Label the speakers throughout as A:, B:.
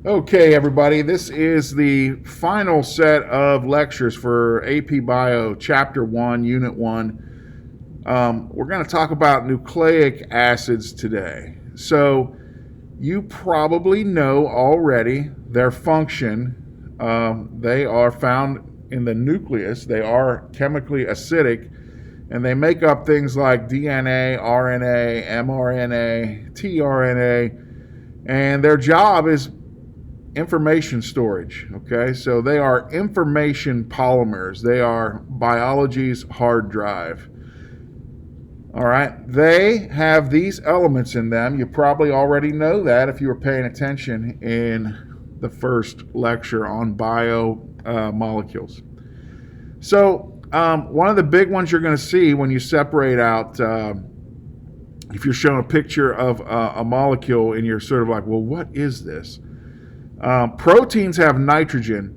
A: Okay, everybody, this is the final set of lectures for AP Bio Chapter 1, Unit 1. We're going to talk about nucleic acids today. So you probably know already their function. They are found in the nucleus. They are chemically acidic, and they make up things like DNA, RNA, mRNA, tRNA, and their job is information storage. Okay, so they are information polymers. They are biology's hard drive. All right, they have these elements in them. You probably already know that if you were paying attention in the first lecture on biomolecules. So one of the big ones you're going to see when you separate out, if you're shown a picture of a molecule and you're sort of like, well, what is this? Proteins have nitrogen.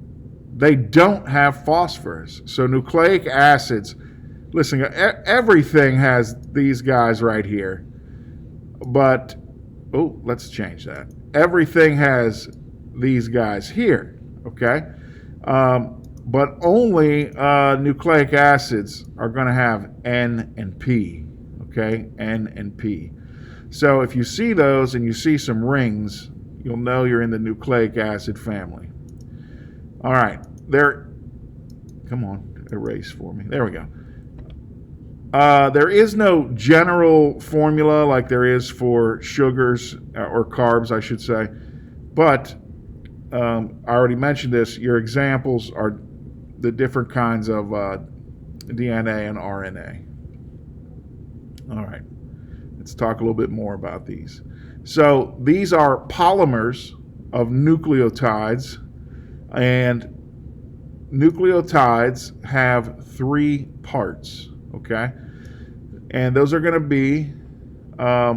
A: They don't have phosphorus. So nucleic acids, listen, everything has these guys right here. But, let's change that. Everything has these guys here, okay? But only nucleic acids are going to have N and P, okay? N and P. So if you see those and you see some rings, you'll know you're in the nucleic acid family. All right, come on, erase for me. There we go. There is no general formula like there is for sugars or carbs, I should say. But I already mentioned this. Your examples are the different kinds of DNA and RNA. All right, let's talk a little bit more about these. So these are polymers of nucleotides, and nucleotides have 3 parts, okay? And those are going to be, I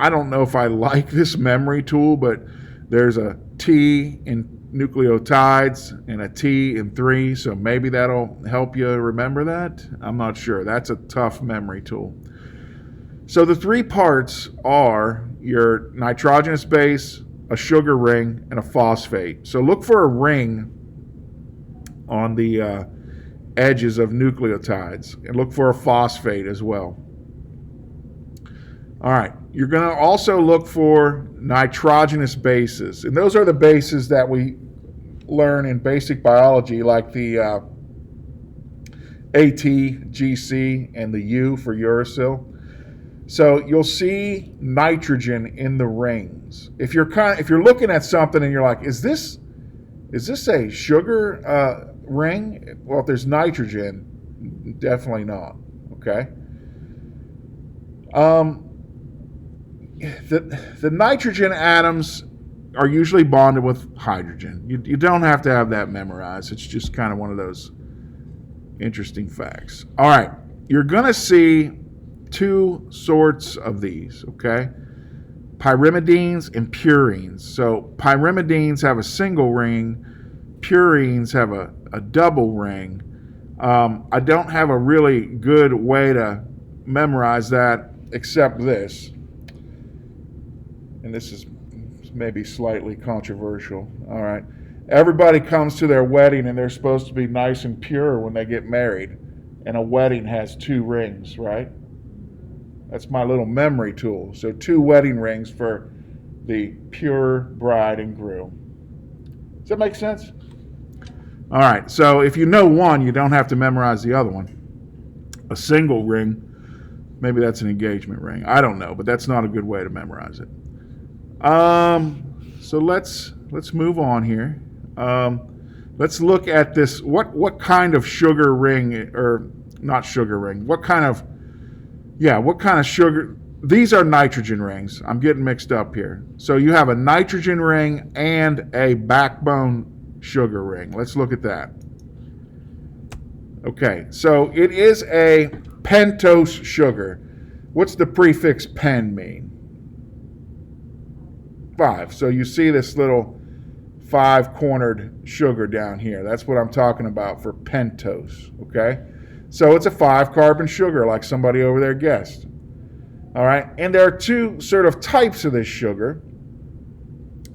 A: don't know if I like this memory tool, but there's a T in nucleotides and a T in 3, so maybe that'll help you remember that. I'm not sure. That's a tough memory tool. So the 3 parts are your nitrogenous base, a sugar ring, and a phosphate. So look for a ring on the edges of nucleotides, and look for a phosphate as well. All right, you're going to also look for nitrogenous bases, and those are the bases that we learn in basic biology, like the AT, GC, and the U for uracil. So you'll see nitrogen in the rings. If you're looking at something and you're like, is this a sugar ring? Well, if there's nitrogen, definitely not. Okay. The nitrogen atoms are usually bonded with hydrogen. You don't have to have that memorized. It's just kind of one of those interesting facts. All right, you're going to see 2 sorts of these, okay? Pyrimidines and purines. So pyrimidines have a single ring, purines have a double ring. I don't have a really good way to memorize that except this. And this is maybe slightly controversial. All right. Everybody comes to their wedding and they're supposed to be nice and pure when they get married. And a wedding has 2 rings, right? That's my little memory tool. So 2 wedding rings for the pure bride and groom. Does that make sense? All right. So if you know one, you don't have to memorize the other one. A single ring, maybe that's an engagement ring. I don't know, but that's not a good way to memorize it. So let's move on here. Let's look at this. What kind of sugar ring, or not sugar ring? What kind of sugar? These are nitrogen rings. I'm getting mixed up here. So you have a nitrogen ring and a backbone sugar ring. Let's look at that. Okay, so it is a pentose sugar. What's the prefix pen mean? 5. So you see this little 5-cornered sugar down here. That's what I'm talking about for pentose, okay? So it's a 5-carbon sugar, like somebody over there guessed. All right, and there are two sort of types of this sugar,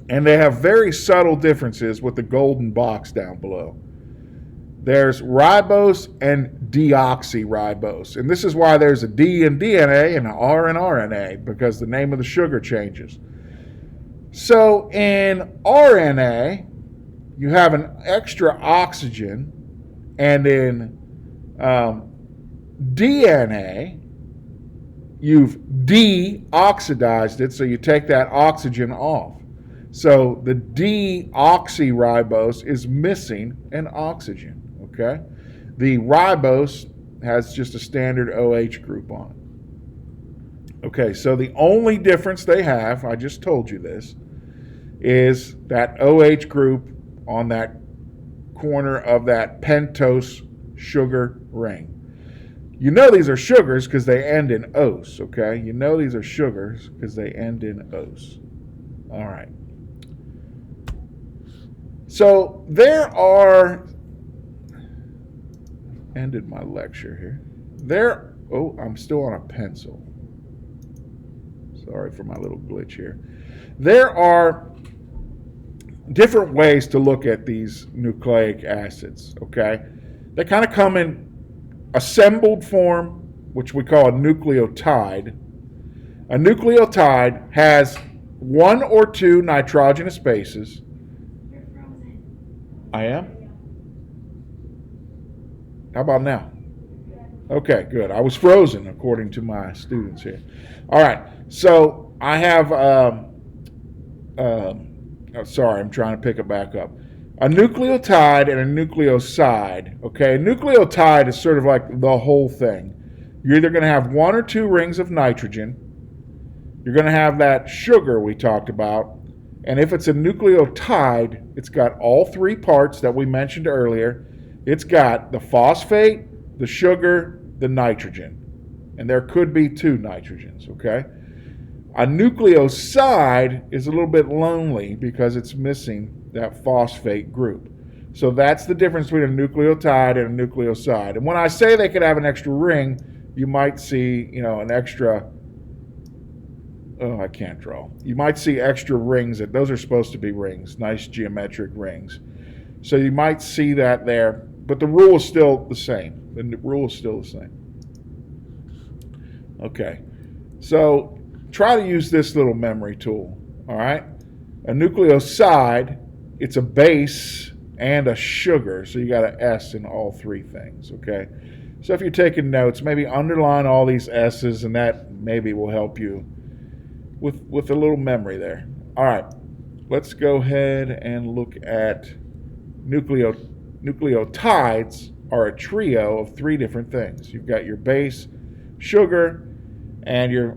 A: and they have very subtle differences with the golden box down below. There's ribose and deoxyribose, and this is why there's a D in DNA and an R in RNA, because the name of the sugar changes. So in RNA, you have an extra oxygen, and in DNA, you've deoxidized it, so you take that oxygen off. So the deoxyribose is missing an oxygen, okay? The ribose has just a standard OH group on it. Okay, so the only difference they have, I just told you this, is that OH group on that corner of that pentose sugar ring. You know these are sugars because they end in ose, okay? You know these are sugars because they end in ose. All right. So there are, ended my lecture here. I'm still on a pencil. Sorry for my little glitch here. There are different ways to look at these nucleic acids, okay? They kind of come in assembled form, which we call a nucleotide. A nucleotide has one or two nitrogenous bases.
B: You're frozen.
A: I am? How about now? Okay, good. I was frozen, according to my students here. All right, so I have, sorry, I'm trying to pick it back up. A nucleotide and a nucleoside, okay? A nucleotide is sort of like the whole thing. You're either going to have one or two rings of nitrogen. You're going to have that sugar we talked about. And if it's a nucleotide, it's got all three parts that we mentioned earlier. It's got the phosphate, the sugar, the nitrogen. And there could be two nitrogens, okay? A nucleoside is a little bit lonely because it's missing that phosphate group. So that's the difference between a nucleotide and a nucleoside. And when I say they could have an extra ring, you might see, an extra, I can't draw. You might see extra rings. Those are supposed to be rings, nice geometric rings. So you might see that there, but the rule is still the same. The rule is still the same. Okay, so try to use this little memory tool, all right? A nucleoside, it's a base and a sugar, so you got an S in all three things, okay? So if you're taking notes, maybe underline all these S's, and that maybe will help you with a little memory there. All right, let's go ahead and look at nucleotides are a trio of three different things. You've got your base, sugar, and your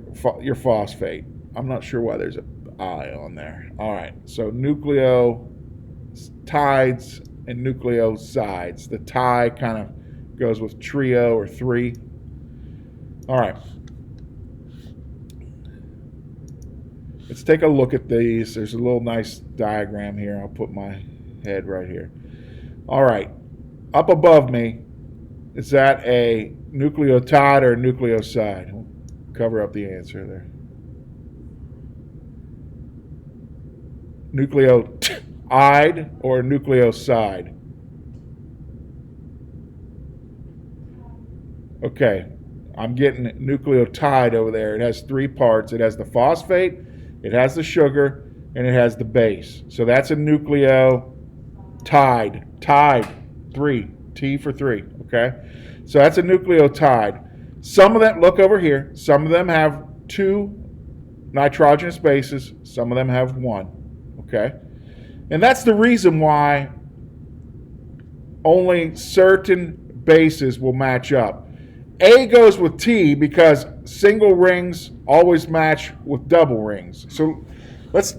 A: phosphate. I'm not sure why there's an I on there. All right, so nucleotides and nucleosides. The tie kind of goes with trio or three. All right. Let's take a look at these. There's a little nice diagram here. I'll put my head right here. All right. Up above me, is that a nucleotide or a nucleoside? We'll cover up the answer there. Nucleotide or nucleoside? Okay, I'm getting nucleotide over there. It has three parts. It has the phosphate, it has the sugar, and it has the base. So that's a nucleotide. Tide, three. T for three, okay? So that's a nucleotide. Some of them, look over here, some of them have two nitrogenous bases, some of them have one, okay? And that's the reason why only certain bases will match up. A goes with T because single rings always match with double rings. So that's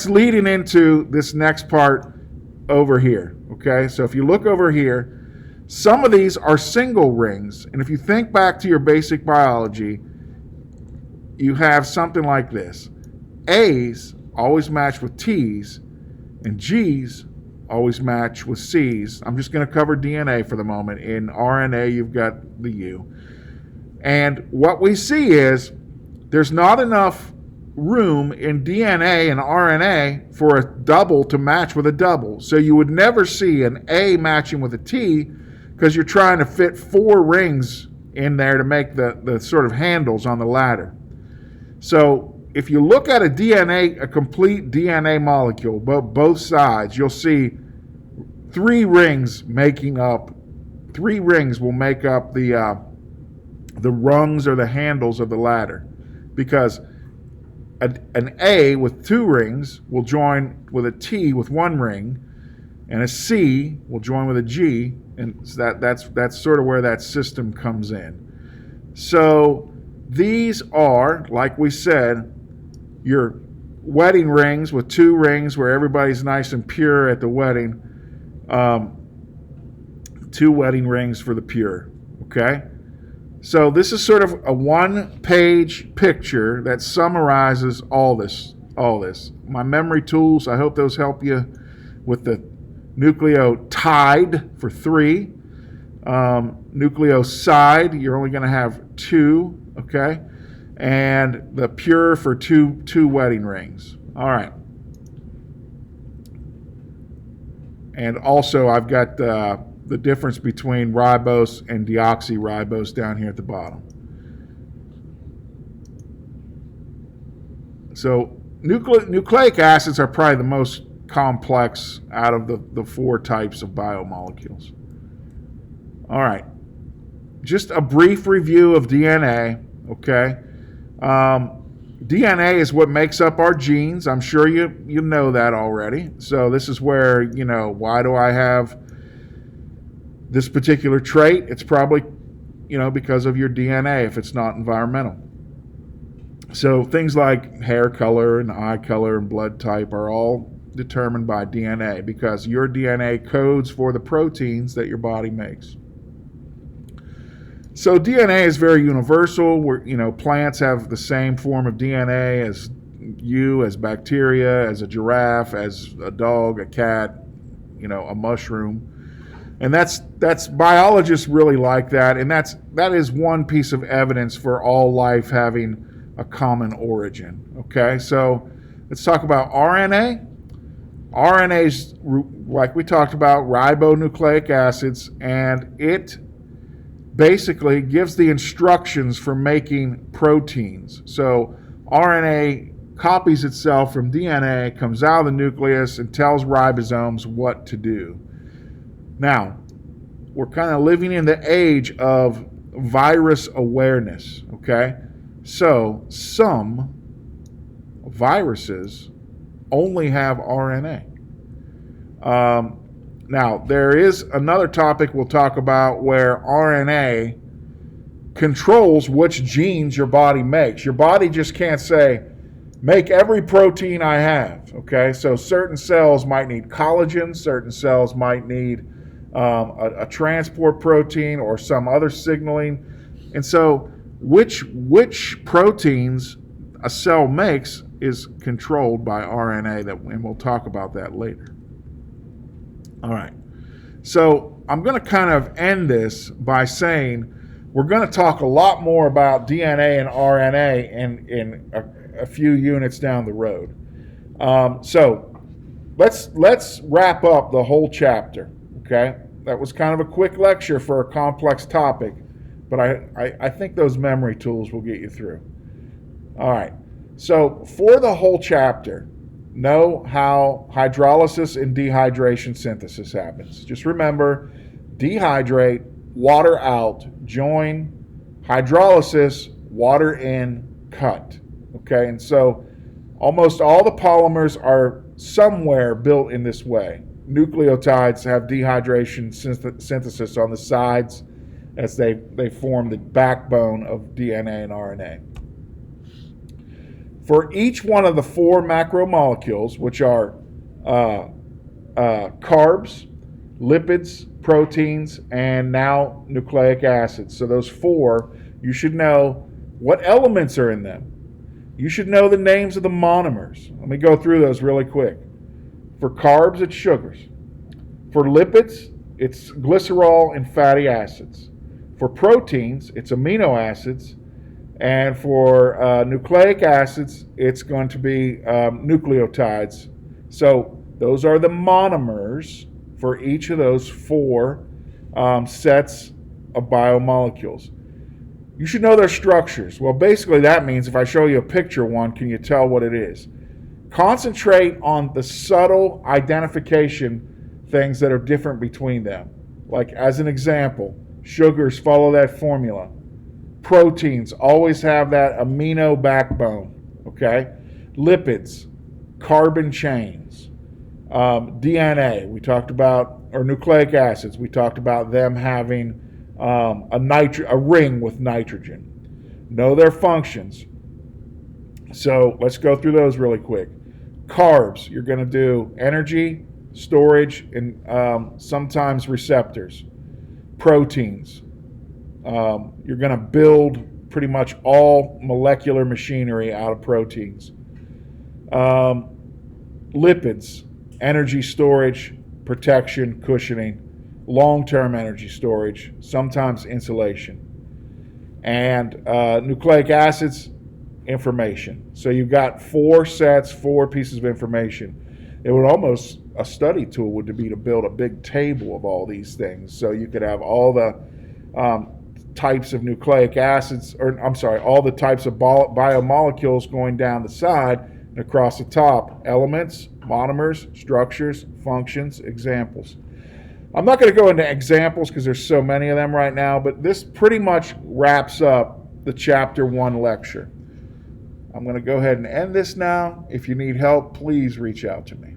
A: leading into this next part over here, okay? So if you look over here, some of these are single rings, and if you think back to your basic biology, you have something like this. A's always match with T's, and G's always match with C's. I'm just going to cover DNA for the moment. In RNA, you've got the U. And what we see is there's not enough room in DNA and RNA for a double to match with a double. So you would never see an A matching with a T because you're trying to fit 4 rings in there to make the sort of handles on the ladder. So if you look at a complete DNA molecule, both sides, you'll see 3 rings will make up the rungs or the handles of the ladder, because an A with 2 rings will join with a T with 1 ring, and a C will join with a G, and so that's sort of where that system comes in. So these are, like we said, your wedding rings with 2 rings where everybody's nice and pure at the wedding. 2 wedding rings for the pure, okay? So this is sort of a 1-page picture that summarizes all this. My memory tools, I hope those help you with the nucleotide for 3. Nucleoside, you're only going to have 2, okay? And the pure for two wedding rings. All right. And also I've got the difference between ribose and deoxyribose down here at the bottom. So nucleic acids are probably the most complex out of the 4 types of biomolecules. All right. Just a brief review of DNA, okay? DNA is what makes up our genes. I'm sure you know that already. So this is where, why do I have this particular trait? It's probably, because of your DNA if it's not environmental. So things like hair color and eye color and blood type are all determined by DNA, because your DNA codes for the proteins that your body makes. So DNA is very universal. Plants have the same form of DNA as you, as bacteria, as a giraffe, as a dog, a cat, a mushroom. And that's biologists really like that, and that is one piece of evidence for all life having a common origin. Okay, so let's talk about RNA. RNA is, like we talked about, ribonucleic acids, and it basically gives the instructions for making proteins. So RNA copies itself from DNA, comes out of the nucleus, and tells ribosomes what to do. Now, we're kind of living in the age of virus awareness, okay? So some viruses only have RNA. Now, there is another topic we'll talk about where RNA controls which genes your body makes. Your body just can't say, make every protein I have, okay? So certain cells might need collagen, certain cells might need a transport protein or some other signaling. And so which proteins a cell makes is controlled by RNA, and we'll talk about that later. All right. So I'm going to kind of end this by saying we're going to talk a lot more about DNA and RNA in a few units down the road. So let's wrap up the whole chapter. Okay, that was kind of a quick lecture for a complex topic, but I think those memory tools will get you through. All right. So for the whole chapter, know how hydrolysis and dehydration synthesis happens. Just remember, dehydrate, water out, join, hydrolysis, water in, cut. Okay, and so almost all the polymers are somewhere built in this way. Nucleotides have dehydration synthesis on the sides as they form the backbone of DNA and RNA. For each one of the 4 macromolecules, which are carbs, lipids, proteins, and now nucleic acids. So those 4, you should know what elements are in them. You should know the names of the monomers. Let me go through those really quick. For carbs, it's sugars. For lipids, it's glycerol and fatty acids. For proteins, it's amino acids. And for nucleic acids, it's going to be nucleotides. So those are the monomers for each of those four sets of biomolecules. You should know their structures. Well, basically that means if I show you a picture one, can you tell what it is? Concentrate on the subtle identification things that are different between them. Like as an example, sugars follow that formula. Proteins always have that amino backbone, okay? Lipids, carbon chains, DNA, we talked about, or nucleic acids, we talked about them having a ring with nitrogen. Know their functions. So let's go through those really quick. Carbs, you're going to do energy, storage, and sometimes receptors. Proteins, you're going to build pretty much all molecular machinery out of proteins. Lipids, energy storage, protection, cushioning, long-term energy storage, sometimes insulation. And nucleic acids, information. So you've got four pieces of information. It would almost, a study tool would be to build a big table of all these things. So you could have all the types of nucleic acids, all the types of biomolecules going down the side and across the top. Elements, monomers, structures, functions, examples. I'm not going to go into examples because there's so many of them right now, but this pretty much wraps up the Chapter 1 lecture. I'm going to go ahead and end this now. If you need help, please reach out to me.